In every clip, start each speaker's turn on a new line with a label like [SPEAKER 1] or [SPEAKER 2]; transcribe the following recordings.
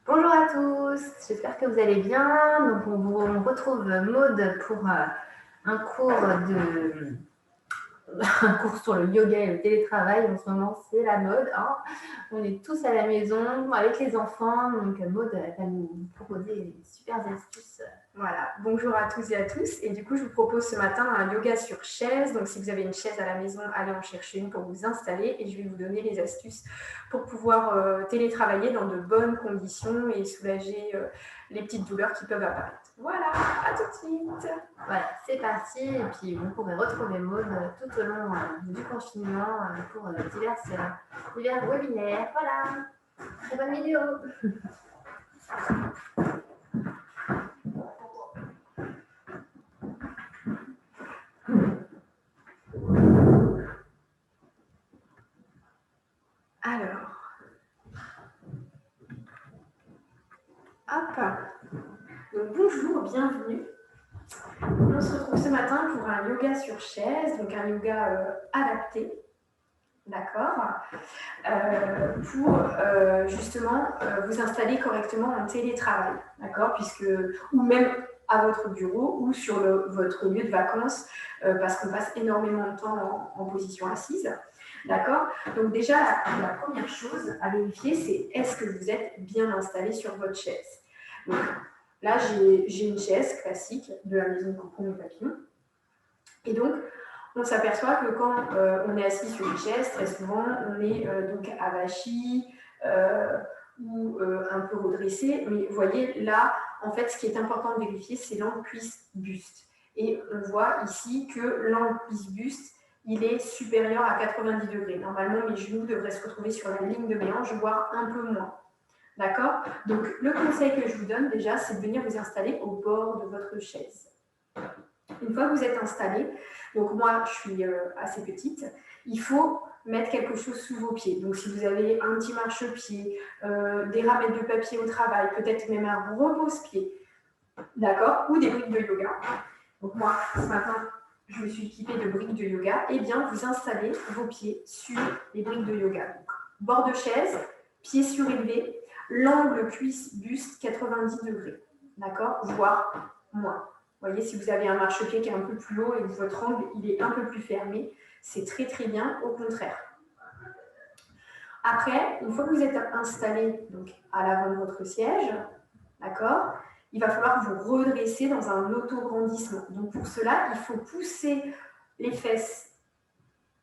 [SPEAKER 1] Bonjour à tous, j'espère que vous allez bien. Donc on retrouve Maude pour un cours un cours sur le yoga et le télétravail. En ce moment, c'est la mode, hein. On est tous à la maison avec les enfants, donc Maude va nous proposer des super astuces.
[SPEAKER 2] Voilà, bonjour à tous et à tous. Et du coup, je vous propose ce matin un yoga sur chaise. Donc, si vous avez une chaise à la maison, allez en chercher une pour vous installer. Et je vais vous donner les astuces pour pouvoir télétravailler dans de bonnes conditions et soulager les petites douleurs qui peuvent apparaître. Voilà, à tout de suite.
[SPEAKER 1] Voilà, c'est parti. Et puis, vous pourrez retrouver Maude tout au long du confinement pour divers webinaires. Voilà, très bonne vidéo.
[SPEAKER 2] Alors, hop. Donc, bonjour, bienvenue. On se retrouve ce matin pour un yoga sur chaise, donc un yoga adapté, d'accord, pour justement vous installer correctement en télétravail, d'accord, ou même à votre bureau ou sur votre lieu de vacances, parce qu'on passe énormément de temps en position assise, d'accord. Donc déjà, la première chose à vérifier, c'est est-ce que vous êtes bien installé sur votre chaise. Donc, là, j'ai une chaise classique de la maison Cocon et Papillon. Et donc, on s'aperçoit que quand on est assis sur une chaise, très souvent, on est donc avachi ou un peu redressé. Mais vous voyez, là, en fait, ce qui est important de vérifier, c'est l'angle cuisse-buste. Et on voit ici que l'angle cuisse-buste, il est supérieur à 90 degrés. Normalement, mes genoux devraient se retrouver sur la ligne de mes hanches, voire un peu moins. D'accord? Donc, le conseil que je vous donne déjà, c'est de venir vous installer au bord de votre chaise. Une fois que vous êtes installé, donc moi, je suis assez petite, il faut mettre quelque chose sous vos pieds. Donc, si vous avez un petit marchepied, des ramettes de papier au travail, peut-être même un repose-pied, d'accord, ou des briques de yoga. Donc, moi, ce matin, je me suis équipée de briques de yoga. Eh bien, vous installez vos pieds sur les briques de yoga. Donc, bord de chaise, pieds surélevés, l'angle cuisse-buste 90 degrés, d'accord, voire moins. Vous voyez, si vous avez un marchepied qui est un peu plus haut et que votre angle il est un peu plus fermé, c'est très très bien, au contraire. Après, une fois que vous êtes installé donc, à l'avant de votre siège, d'accord, il va falloir vous redresser dans un auto-grandissement. Donc pour cela, il faut pousser les fesses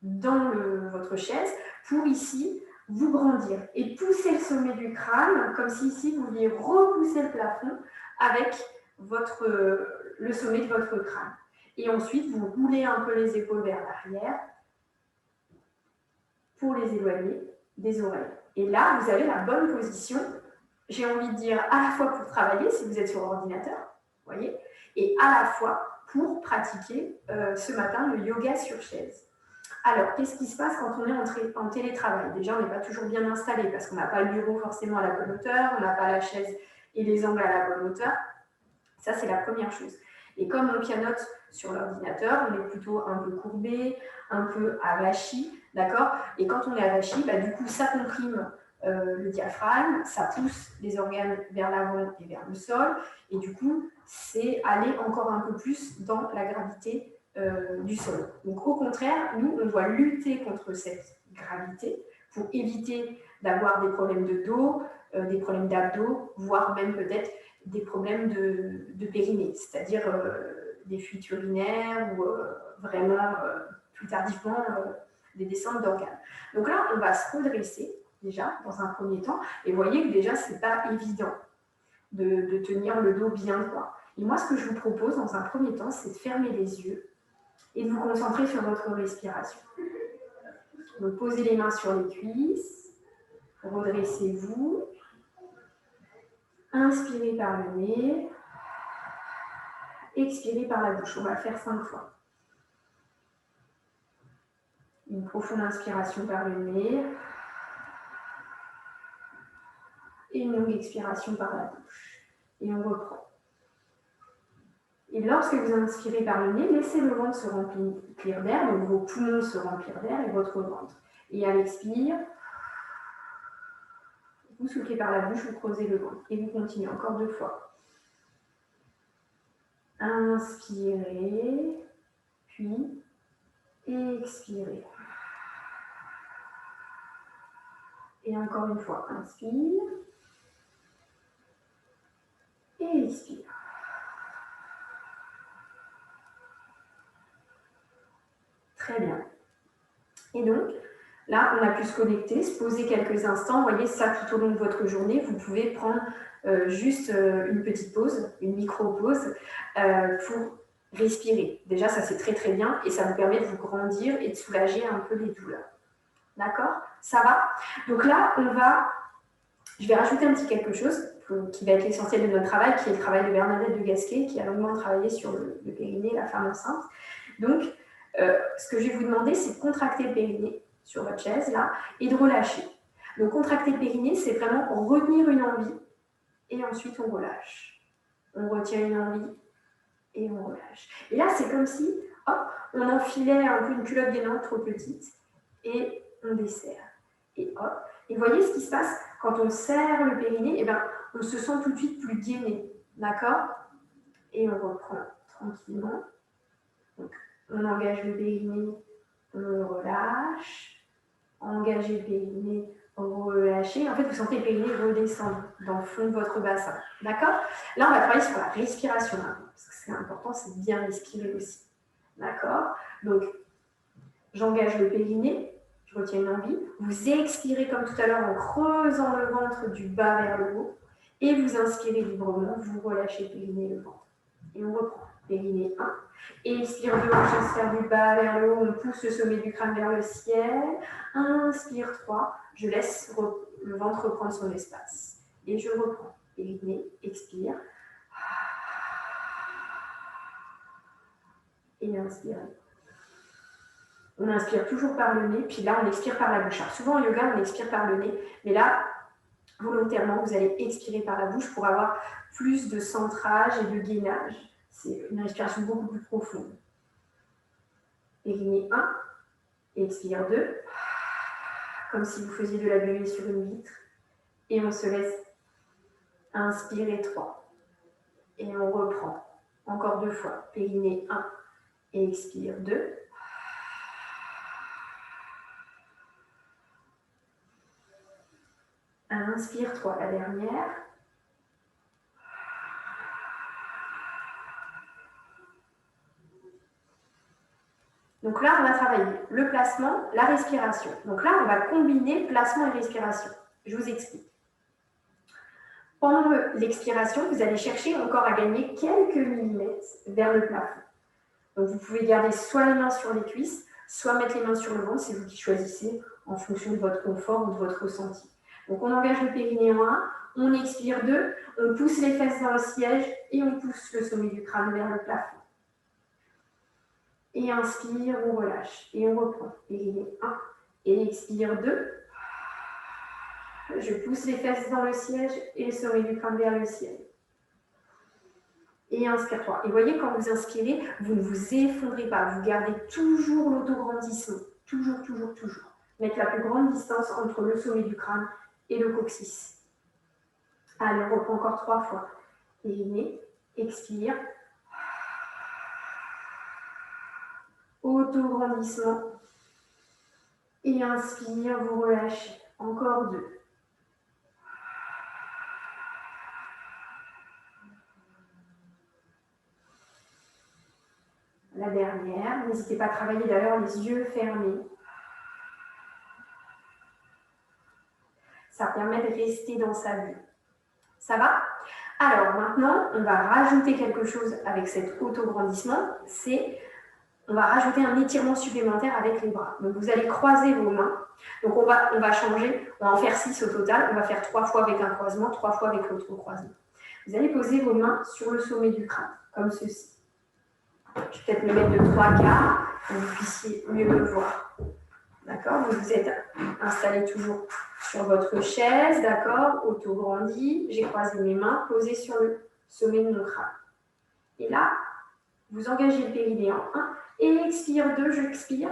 [SPEAKER 2] dans votre chaise pour ici vous grandir et pousser le sommet du crâne comme si ici vous vouliez repousser le plafond avec le sommet de votre crâne. Et ensuite, vous roulez un peu les épaules vers l'arrière pour les éloigner des oreilles. Et là, vous avez la bonne position, j'ai envie de dire, à la fois pour travailler, si vous êtes sur ordinateur, voyez, et à la fois pour pratiquer ce matin le yoga sur chaise. Alors, qu'est-ce qui se passe quand on est en télétravail? Déjà, on n'est pas toujours bien installé parce qu'on n'a pas le bureau forcément à la bonne hauteur, on n'a pas la chaise et les angles à la bonne hauteur. Ça, c'est la première chose. Et comme on pianote sur l'ordinateur, on est plutôt un peu courbé, un peu avachi, d'accord? Et quand on est avachi, bah, du coup, ça comprime le diaphragme, ça pousse les organes vers l'avant et vers le sol, et du coup, c'est aller encore un peu plus dans la gravité du sol. Donc, au contraire, nous, on doit lutter contre cette gravité pour éviter d'avoir des problèmes de dos, des problèmes d'abdos, voire même peut-être des problèmes de périnée, c'est-à-dire des fuites urinaires ou vraiment plus tardivement des descentes d'organes. Donc là, on va se redresser déjà dans un premier temps, et vous voyez que déjà, ce n'est pas évident de tenir le dos bien droit. Et moi, ce que je vous propose dans un premier temps, c'est de fermer les yeux et de vous concentrer sur votre respiration. Donc, posez les mains sur les cuisses, redressez-vous, inspirez par le nez, expirez par la bouche. On va le faire 5 fois. Une profonde inspiration par le nez et une longue expiration par la bouche. Et on reprend. Et lorsque vous inspirez par le nez, laissez le ventre se remplir d'air, donc vos poumons se remplir d'air et votre ventre. Et à l'expire, Vous soufflez par la bouche, vous creusez le ventre. Et vous continuez encore 2 fois. Inspirez, puis expirez. Et encore une fois, inspire et expire. Très bien. Et donc, là, on a pu se connecter, se poser quelques instants. Vous voyez, ça, tout au long de votre journée, vous pouvez prendre juste une petite pause, une micro-pause pour respirer. Déjà, ça, c'est très, très bien et ça vous permet de vous grandir et de soulager un peu les douleurs. D'accord? Ça va? Donc là, je vais rajouter un petit quelque chose qui va être l'essentiel de notre travail, qui est le travail de Bernadette de Gasquet, qui a longuement travaillé sur le périnée, la femme enceinte. Donc, ce que je vais vous demander, c'est de contracter le périnée sur votre chaise, là, et de relâcher. Donc, contracter le périnée, c'est vraiment retenir une envie, et ensuite on relâche. On retient une envie, et on relâche. Et là, c'est comme si, hop, on enfilait un peu une culotte gainante trop petite, et on desserre. Et hop, et voyez ce qui se passe quand on serre le périnée, eh ben, on se sent tout de suite plus gainé, d'accord? Et on reprend tranquillement. Donc, on engage le périnée, on le relâche. Engagez le périnée, relâchez. En fait, vous sentez le périnée redescendre dans le fond de votre bassin, d'accord? Là, on va travailler sur la respiration maintenant, parce que c'est important, c'est de bien respirer aussi, d'accord? Donc, j'engage le périnée. Je retiens une envie. Vous expirez comme tout à l'heure en creusant le ventre du bas vers le haut. Et vous inspirez librement. Vous relâchez le périnée et le ventre. Et on reprend. Périnée 1. Expire 2, on transfère du bas vers le haut. On pousse le sommet du crâne vers le ciel. Inspire 3. Je laisse le ventre reprendre son espace. Et je reprends. Périnée, expire. Et inspire. On inspire toujours par le nez, puis là, on expire par la bouche. Alors, souvent, en yoga, on expire par le nez, mais là, volontairement, vous allez expirer par la bouche pour avoir plus de centrage et de gainage. C'est une respiration beaucoup plus profonde. Périnée 1, expire 2, comme si vous faisiez de la buée sur une vitre. Et on se laisse inspirer 3. Et on reprend. Encore 2 fois. Périnée 1, expire 2. Inspire 3, la dernière. Donc là, on va travailler le placement, la respiration. Donc là, on va combiner placement et respiration. Je vous explique. Pendant l'expiration, vous allez chercher encore à gagner quelques millimètres vers le plafond. Donc vous pouvez garder soit les mains sur les cuisses, soit mettre les mains sur le ventre, c'est vous qui choisissez en fonction de votre confort ou de votre ressenti. Donc on engage le périnée en 1, on expire 2, on pousse les fesses dans le siège et on pousse le sommet du crâne vers le plafond. Et inspire, on relâche. Et on reprend. Périnée 1. Et expire 2. Je pousse les fesses dans le siège et le sommet du crâne vers le ciel. Et inspire 3. Et voyez, quand vous inspirez, vous ne vous effondrez pas. Vous gardez toujours l'autograndissement. Toujours, toujours, toujours. Mettre la plus grande distance entre le sommet du crâne et le coccyx. Allez, on reprend encore 3 fois. Périnée, expire. Autograndissement. Et inspire, vous relâchez. Encore 2. La dernière. N'hésitez pas à travailler d'ailleurs les yeux fermés. Ça permet de rester dans sa bulle. Ça va? Alors maintenant, on va rajouter quelque chose avec cet autograndissement. On va rajouter un étirement supplémentaire avec les bras. Donc, vous allez croiser vos mains. Donc, on va changer. On va en faire 6 au total. On va faire 3 fois avec un croisement, 3 fois avec l'autre croisement. Vous allez poser vos mains sur le sommet du crâne, comme ceci. Je vais peut-être me mettre de 3 quarts pour que vous puissiez mieux me voir. D'accord? Vous êtes installé toujours sur votre chaise, d'accord? Auto-grandi. J'ai croisé mes mains, posées sur le sommet de mon crâne. Et là, vous engagez le périnée en 1. Et expire 2, j'expire.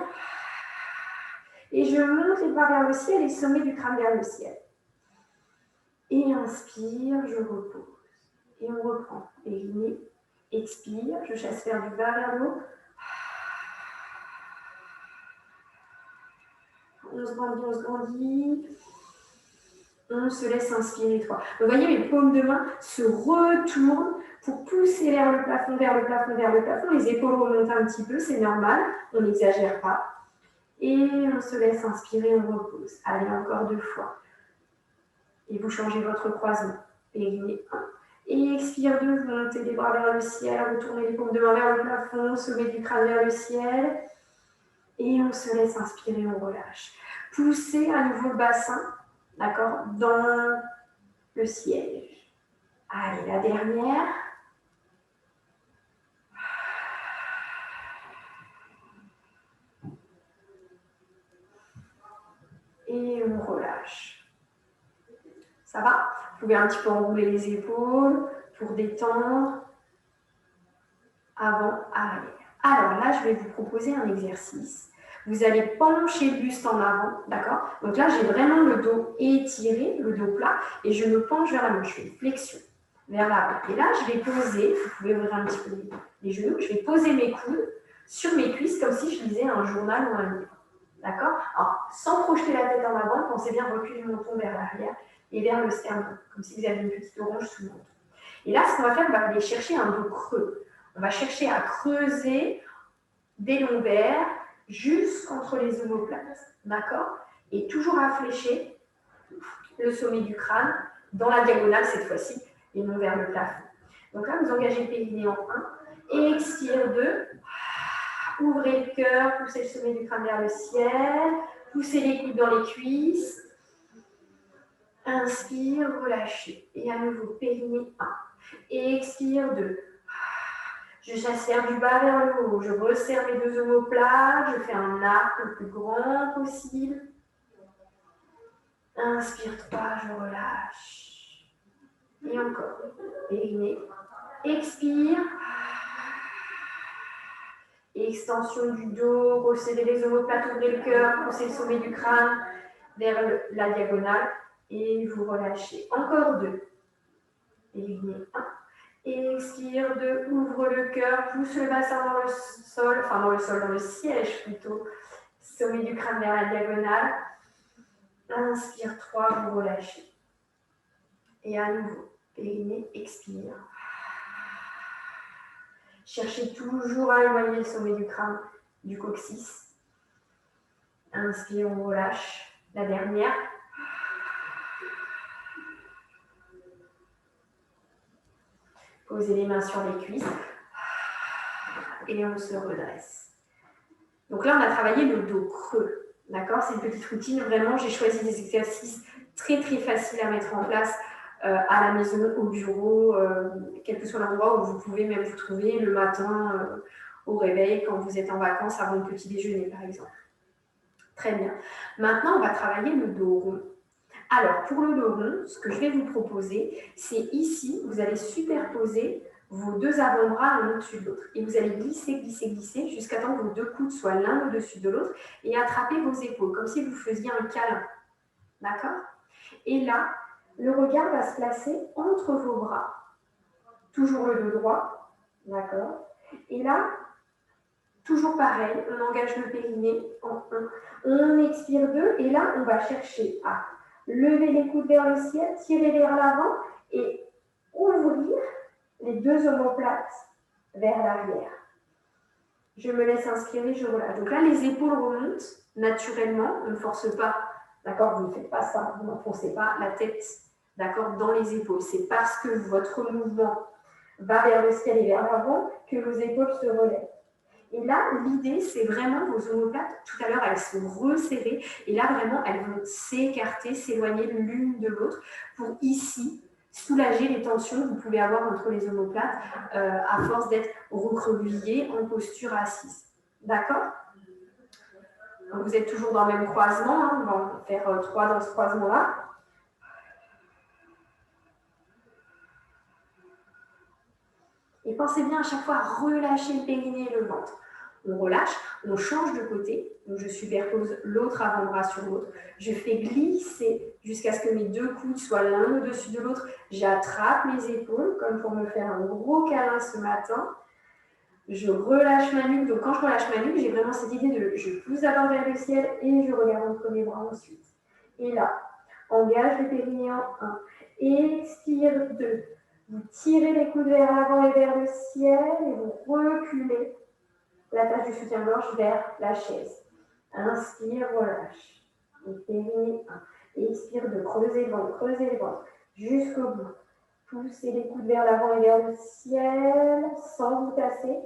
[SPEAKER 2] Et je monte les bras vers le ciel et sommet du crâne vers le ciel. Et inspire, je repose. Et on reprend. Périnée, expire, je chasse vers du bas vers le haut. On se grandit, on se grandit. On se laisse inspirer 3. Vous voyez, mes paumes de main se retournent pour pousser vers le plafond, vers le plafond, vers le plafond. Les épaules remontent un petit peu, c'est normal, on n'exagère pas. Et on se laisse inspirer, on repose. Allez, encore 2 fois. Et vous changez votre croisement. Périnée 1. Et expire 2, vous montez les bras vers le ciel, retournez les paumes de main vers le plafond, sommet du crâne vers le ciel. Et on se laisse inspirer, on relâche. Poussez à nouveau le bassin, d'accord, dans le siège. Allez, la dernière. Et on relâche. Ça va? Vous pouvez un petit peu enrouler les épaules pour détendre. Avant, arrière. Alors là, je vais vous proposer un exercice. Vous allez pencher le buste en avant, d'accord? Donc là, j'ai vraiment le dos étiré, le dos plat, et je me penche vers l'avant. Je fais une flexion vers l'avant. Et là, je vais poser, vous pouvez ouvrir un petit peu les genoux, je vais poser mes coudes sur mes cuisses comme si je lisais un journal ou un livre. D'accord? Alors, sans projeter la tête en avant, pensez bien reculer le menton vers l'arrière et vers le sternum, comme si vous aviez une petite orange sous le menton. Et là, ce qu'on va faire, on va aller chercher un dos creux. On va chercher à creuser des lombaires jusqu'entre les omoplates. D'accord? Et toujours à flécher le sommet du crâne dans la diagonale cette fois-ci et non vers le plafond. Donc là, vous engagez le périnée en 1. Et expire 2. Ouvrez le cœur, poussez le sommet du crâne vers le ciel. Poussez les coudes dans les cuisses. Inspire, relâchez. Et à nouveau, périnée 1. Et expire 2. Je chasse vers du bas vers le haut. Je resserre mes 2 omoplates. Je fais un arc le plus grand possible. Inspire 3, je relâche. Et encore. Périnée. Expire. Extension du dos. Resserrez les omoplates, ouvrez le cœur. Poussez le sommet du crâne vers la diagonale. Et vous relâchez. Encore 2. Périnée 1. Expire 2, ouvre le cœur, pousse le bassin dans le sol, enfin dans le siège plutôt. Sommet du crâne vers la diagonale. Inspire 3, vous relâchez. Et à nouveau, périnée, expire. Cherchez toujours à éloigner le sommet du crâne du coccyx. Inspire, on relâche. La dernière. Posez les mains sur les cuisses. Et on se redresse. Donc là, on a travaillé le dos creux. D'accord? C'est une petite routine. Vraiment, j'ai choisi des exercices très, très faciles à mettre en place à la maison, au bureau, quel que soit l'endroit où vous pouvez même vous trouver le matin au réveil, quand vous êtes en vacances, avant le petit déjeuner, par exemple. Très bien. Maintenant, on va travailler le dos rond. Alors, pour le dos rond, ce que je vais vous proposer, c'est ici, vous allez superposer vos 2 avant-bras l'un au-dessus de l'autre. Et vous allez glisser, glisser, glisser jusqu'à temps que vos 2 coudes soient l'un au-dessus de l'autre et attraper vos épaules, comme si vous faisiez un câlin. D'accord? Et là, le regard va se placer entre vos bras. Toujours le dos droit. D'accord? Et là, toujours pareil, on engage le périnée en 1. On expire 2 et là, on va chercher à lever les coudes vers le ciel, tirer vers l'avant et ouvrir les 2 omoplates vers l'arrière. Je me laisse inspirer, je relâche. Donc là, les épaules remontent naturellement, on ne force pas, d'accord, vous ne faites pas ça, vous n'enfoncez pas la tête, d'accord, dans les épaules. C'est parce que votre mouvement va vers le ciel et vers l'avant que vos épaules se relèvent. Et là, l'idée, c'est vraiment vos omoplates, tout à l'heure, elles sont resserrées, et là, vraiment, elles vont s'écarter, s'éloigner l'une de l'autre, pour ici, soulager les tensions que vous pouvez avoir entre les omoplates, à force d'être recroquevillé en posture assise. D'accord? Donc, vous êtes toujours dans le même croisement, hein, on va en faire 3 dans ce croisement-là. Et pensez bien à chaque fois à relâcher le périnée et le ventre. On relâche, on change de côté. Donc, je superpose l'autre avant-bras sur l'autre. Je fais glisser jusqu'à ce que mes deux coudes soient l'un au-dessus de l'autre. J'attrape mes épaules comme pour me faire un gros câlin ce matin. Je relâche ma nuque. Donc, quand je relâche ma nuque, j'ai vraiment cette idée de je pousse d'abord vers le ciel et je regarde entre mes bras ensuite. Et là, engage le périnée en 1. Expire 2. Vous tirez les coudes vers l'avant et vers le ciel et vous reculez l'attache du soutien-gorge vers la chaise. Inspire, relâche. Et périnée 1. Expire 2. Creusez le ventre jusqu'au bout. Poussez les coudes vers l'avant et vers le ciel sans vous tasser.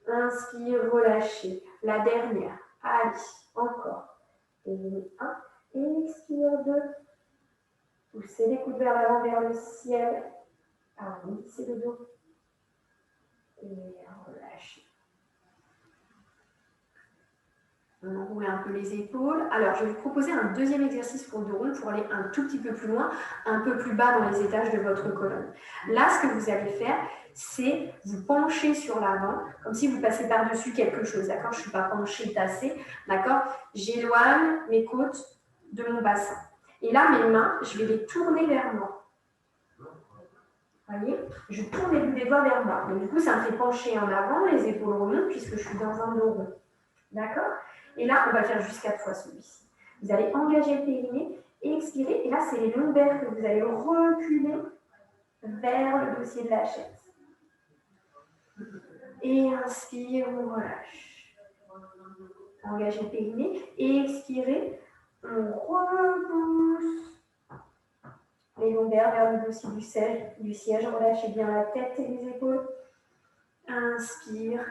[SPEAKER 2] Inspire, relâchez. La dernière. Allez, encore. Périnée 1. Expire 2. Poussez les coudes vers l'avant, vers le ciel. Arrondissez le dos. Et relâchez. On enroule un peu les épaules. Alors, je vais vous proposer un deuxième exercice pour le dos rond pour aller un tout petit peu plus loin, un peu plus bas dans les étages de votre colonne. Là, ce que vous allez faire, c'est vous pencher sur l'avant, comme si vous passez par-dessus quelque chose, d'accord? Je ne suis pas penchée, tassée, d'accord? J'éloigne mes côtes de mon bassin. Et là, mes mains, je vais les tourner vers moi. Vous voyez? Je tourne les bouts des doigts vers moi. Donc, du coup, ça me fait pencher en avant, les épaules remontent, puisque je suis dans un dos rond. D'accord? Et là, on va faire juste 4 fois celui-ci. Vous allez engager le périnée et expirer. Et là, c'est les lombaires que vous allez reculer vers le dossier de la chaise. Et inspire, on relâche. Engagez le périnée et expirez. On repousse les lombaires vers le dossier du siège. Relâchez bien la tête et les épaules. Inspire.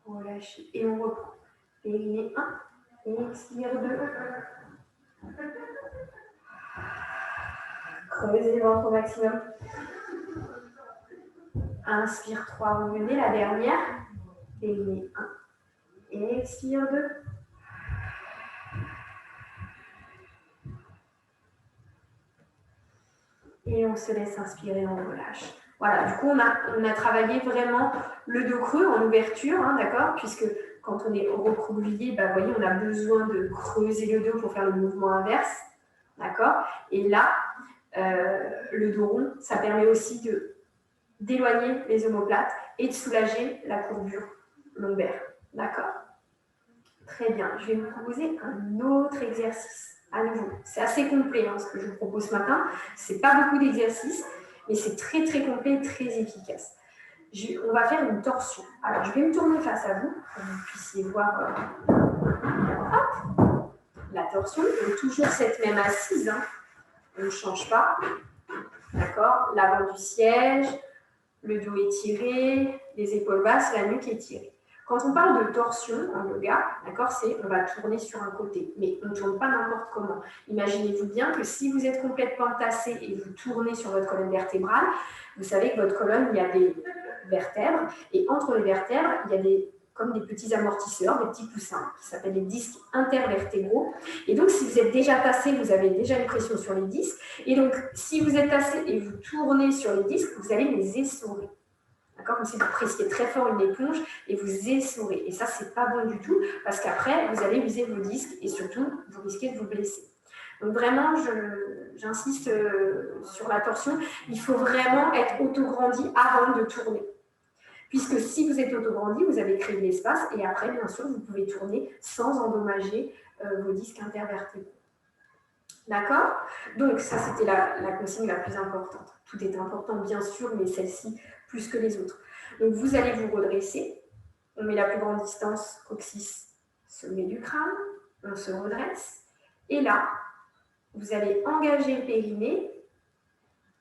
[SPEAKER 2] Relâchez. Et on reprend. Périnée 1. Et expire 2. Creusez le ventre au maximum. Inspire 3. Revenez. La dernière. Périnée 1. Et expire 2. Et on se laisse inspirer, on relâche. Voilà, du coup, on a travaillé vraiment le dos creux en ouverture, hein, d'accord? Puisque quand on est recroquevillé, vous voyez, on a besoin de creuser le dos pour faire le mouvement inverse, d'accord? Et là, le dos rond, ça permet aussi d'éloigner les omoplates et de soulager la courbure lombaire, d'accord? Très bien, je vais vous proposer un autre exercice. À nouveau, c'est assez complet ce que je vous propose ce matin. Ce n'est pas beaucoup d'exercices, mais c'est très très complet, très efficace. On va faire une torsion. Alors, je vais me tourner face à vous pour que vous puissiez voir la torsion. Donc, toujours cette même assise, hein. On ne change pas. D'accord? L'avant du siège, le dos étiré, les épaules basses, la nuque étirée. Quand on parle de torsion en yoga, d'accord, c'est on va tourner sur un côté, mais on ne tourne pas n'importe comment. Imaginez-vous bien que si vous êtes complètement tassé et vous tournez sur votre colonne vertébrale, vous savez que votre colonne, il y a des vertèbres, et entre les vertèbres, il y a comme des petits amortisseurs, des petits coussins, qui s'appellent les disques intervertébraux. Et donc, si vous êtes déjà tassé, vous avez déjà une pression sur les disques. Et donc, si vous êtes tassé et vous tournez sur les disques, vous allez les essorer. D'accord? Comme si vous pressiez très fort une éponge et vous essorez. Et ça, c'est pas bon du tout parce qu'après, vous allez user vos disques et surtout, vous risquez de vous blesser. Donc vraiment, j'insiste sur la torsion. Il faut vraiment être autograndi avant de tourner. Puisque si vous êtes autograndi, vous avez créé de l'espace et après, bien sûr, vous pouvez tourner sans endommager vos disques intervertébraux. D'accord? Donc, ça, c'était la consigne la plus importante. Tout est important, bien sûr, mais celle-ci, plus que les autres. Donc, vous allez vous redresser. On met la plus grande distance coccyx, sommet du crâne. On se redresse. Et là, vous allez engager le périnée.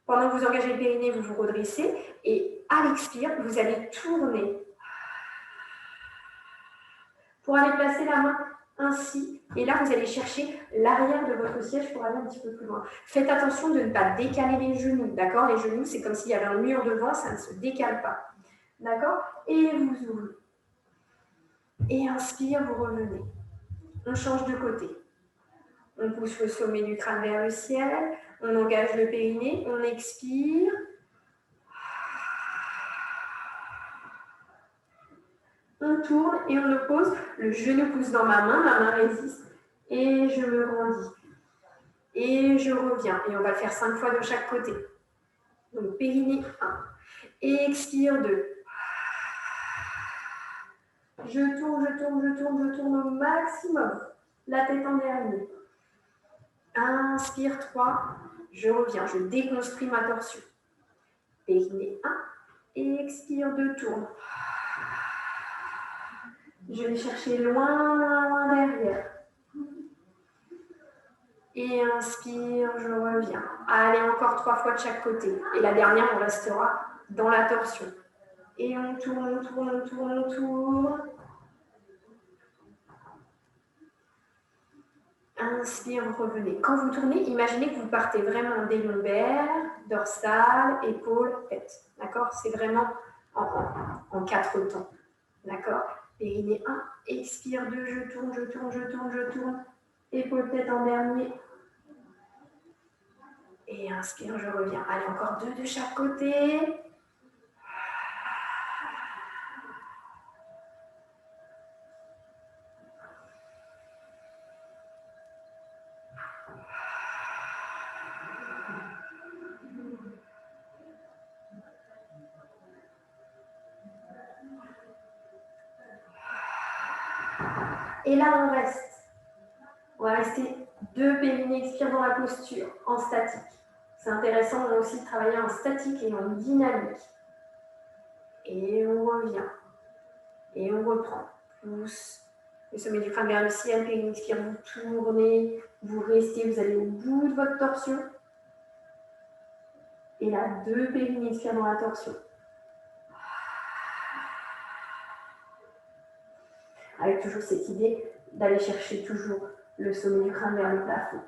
[SPEAKER 2] Pendant que vous engagez le périnée, vous vous redressez. Et à l'expire, vous allez tourner pour aller placer la main ainsi. Et là, vous allez chercher l'arrière de votre siège pour aller un petit peu plus loin. Faites attention de ne pas décaler les genoux, d'accord? Les genoux, c'est comme s'il y avait un mur devant, ça ne se décale pas. D'accord? Et vous ouvrez. Et inspire, vous revenez. On change de côté. On pousse le sommet du crâne vers le ciel. On engage le périnée. On expire. On tourne et on oppose. Le genou pousse dans ma main résiste. Et je me grandis. Et je reviens. Et on va le faire 5 fois de chaque côté. Donc, périnée 1. Expire 2. Je tourne, je tourne, je tourne, je tourne au maximum. La tête en dernier. Inspire 3. Je reviens. Je déconstruis ma torsion. Périnée 1. Expire 2. Tourne. Je vais chercher loin, loin, loin derrière. Et inspire, je reviens. Allez, encore 3 fois de chaque côté. Et la dernière, on restera dans la torsion. Et on tourne, on tourne, on tourne, on tourne. Inspire, revenez. Quand vous tournez, imaginez que vous partez vraiment des lombaires, dorsales, épaules, tête. D'accord? C'est vraiment en 4 temps. D'accord? Périnée 1, expire 2, je tourne, je tourne, je tourne, je tourne. Épaule, tête en dernier. Et inspire, je reviens. Allez, encore 2 de chaque côté. Et là, on reste. On va rester 2 périnées, expire dans la posture, en statique. C'est intéressant, on va aussi travailler en statique et en dynamique. Et on revient. Et on reprend. Pousse le sommet du crâne vers le ciel, périné, expire, vous tournez, vous restez, vous allez au bout de votre torsion. Et là, 2 périnées, expire dans la torsion. Avec toujours cette idée d'aller chercher toujours le sommet du crâne vers le plafond.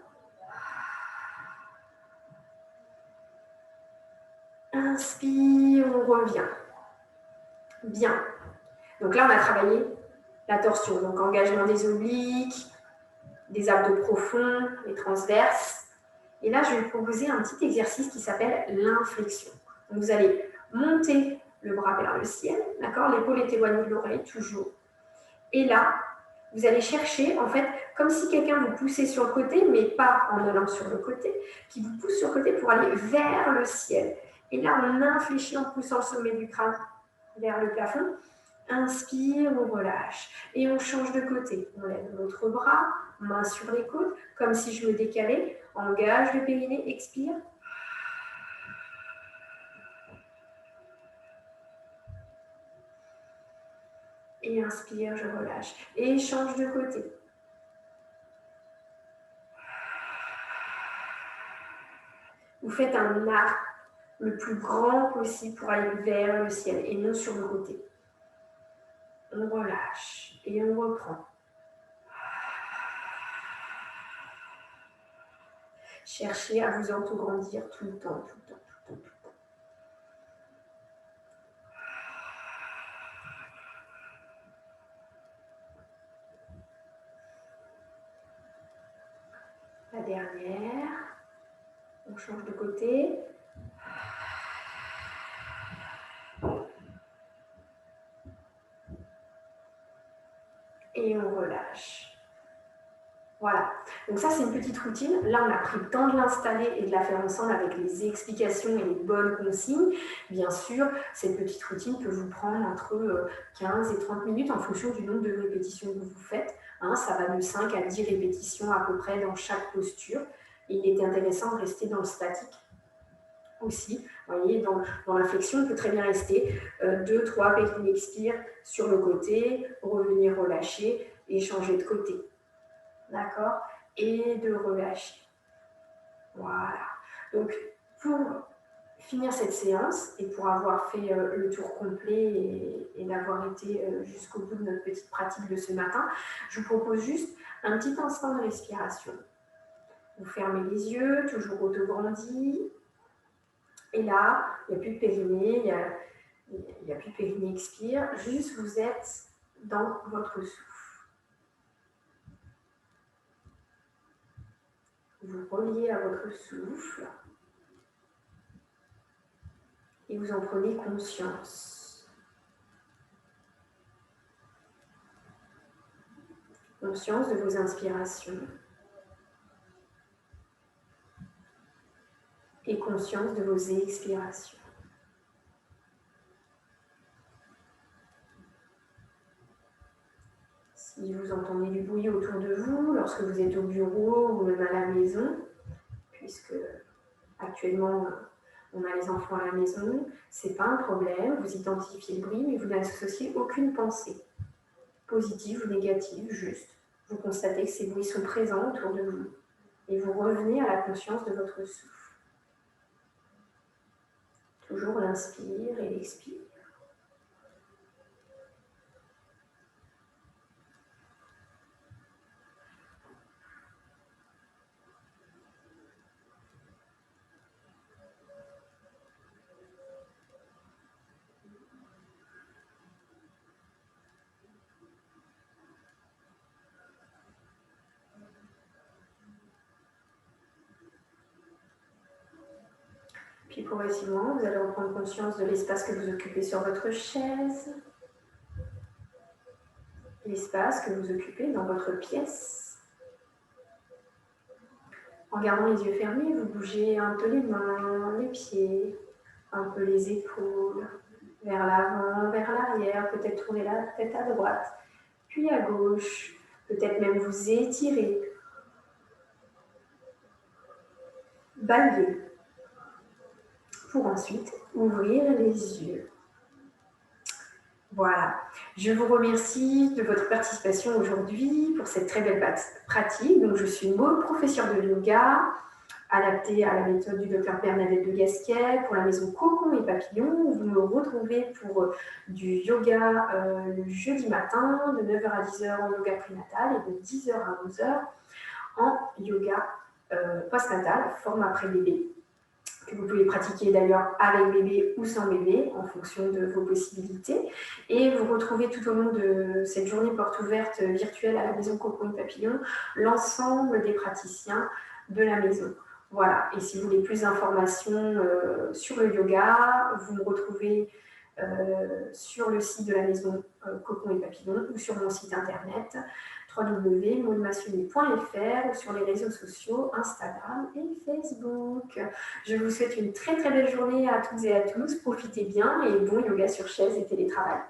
[SPEAKER 2] Inspire, on revient. Bien. Donc là, on a travaillé la torsion. Donc engagement des obliques, des abdos profonds, les transverses. Et là, je vais vous proposer un petit exercice qui s'appelle l'inflexion. Donc vous allez monter le bras vers le ciel, d'accord? L'épaule est éloignée de l'oreille, toujours. Et là, vous allez chercher, en fait, comme si quelqu'un vous poussait sur le côté, mais pas en allant sur le côté, qui vous pousse sur le côté pour aller vers le ciel. Et là, on infléchit en poussant le sommet du crâne vers le plafond. Inspire, on relâche. Et on change de côté. On lève notre bras, main sur les côtes, comme si je me décalais. Engage le périnée, expire. Et inspire, je relâche. Et change de côté. Vous faites un arc le plus grand possible pour aller vers le ciel et non sur le côté. On relâche et on reprend. Cherchez à vous autograndir tout le temps, tout le temps, tout le temps, tout le temps. La dernière. On change de côté. Et on relâche. Voilà. Donc ça, c'est une petite routine. Là, on a pris le temps de l'installer et de la faire ensemble avec les explications et les bonnes consignes. Bien sûr, cette petite routine peut vous prendre entre 15 et 30 minutes en fonction du nombre de répétitions que vous faites. Ça va de 5 à 10 répétitions à peu près dans chaque posture. Et il est intéressant de rester dans le statique aussi. Vous voyez, dans la flexion, on peut très bien rester 2, 3 périnée, expire sur le côté, revenir relâcher et changer de côté. D'accord? Et de relâcher. Voilà. Donc, pour finir cette séance et pour avoir fait le tour complet et d'avoir été jusqu'au bout de notre petite pratique de ce matin, je vous propose juste un petit instant de respiration. Vous fermez les yeux, toujours auto-grandi. Et là, il n'y a plus de périnée, il n'y a plus de périnée, expire. Juste, vous êtes dans votre souffle. Vous reliez à votre souffle et vous en prenez conscience. Conscience de vos inspirations et conscience de vos expirations. Si vous entendez du bruit autour de vous, lorsque vous êtes au bureau ou même à la maison, puisque actuellement on a les enfants à la maison, c'est pas un problème, vous identifiez le bruit, mais vous n'associez aucune pensée, positive ou négative, juste. Vous constatez que ces bruits sont présents autour de vous et vous revenez à la conscience de votre souffle. Toujours l'inspire et l'expire. Puis progressivement, vous allez reprendre conscience de l'espace que vous occupez sur votre chaise, l'espace que vous occupez dans votre pièce. En gardant les yeux fermés, vous bougez un peu les mains, les pieds, un peu les épaules, vers l'avant, vers l'arrière, peut-être tourner la tête à droite, puis à gauche, peut-être même vous étirer, balayer, pour ensuite ouvrir les yeux. Voilà, je vous remercie de votre participation aujourd'hui pour cette très belle pratique. Donc, je suis Maud, professeure de yoga, adaptée à la méthode du Dr Bernadette de Gasquet pour la maison Cocon et Papillon. Vous me retrouvez pour du yoga le jeudi matin de 9h à 10h en yoga prénatal et de 10h à 11h en yoga postnatal, format pré-bébé, que vous pouvez pratiquer d'ailleurs avec bébé ou sans bébé en fonction de vos possibilités. Et vous retrouvez tout au long de cette journée porte ouverte virtuelle à la maison Cocon et Papillon l'ensemble des praticiens de la maison. Voilà, et si vous voulez plus d'informations sur le yoga, vous me retrouvez sur le site de la maison Cocon et Papillon ou sur mon site internet www.maudemassonnier.fr ou sur les réseaux sociaux Instagram et Facebook. Je vous souhaite une très très belle journée à toutes et à tous. Profitez bien et bon yoga sur chaise et télétravail.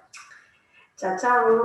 [SPEAKER 2] Ciao ciao.